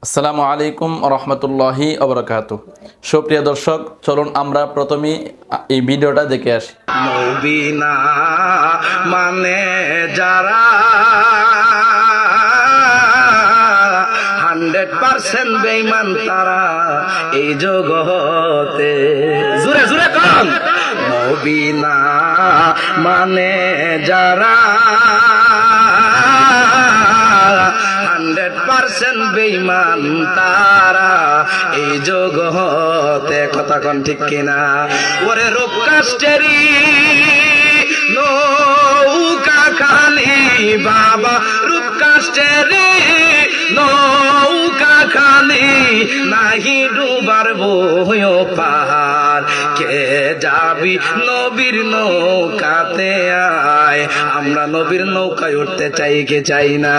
আসসালামু আলাইকুম রহমতুল্লাহি ওবরাকাতুহ। সুপ্রিয় দর্শক, চলুন আমরা প্রথমেই এই ভিডিওটা দেখে আসি। নবী না মানে যারা 100% বেঈমান তারা এই জগতে। জোরে জোরে কোন নবী না মানে যারা 100% বেঈমান তারা এই জগতে। কথা কোন ঠিক কিনা? ওরে রূপ কাষ্টেরি নৌকা খালি বাবা, রূপ কাষ্টেরি নৌকা খালি নাহি ডুবার বয় পাহাড়। কে যাবি নবীর নৌকাতে আয়, আমরা নবীর নৌকায় উঠতে চাই কে চাই না।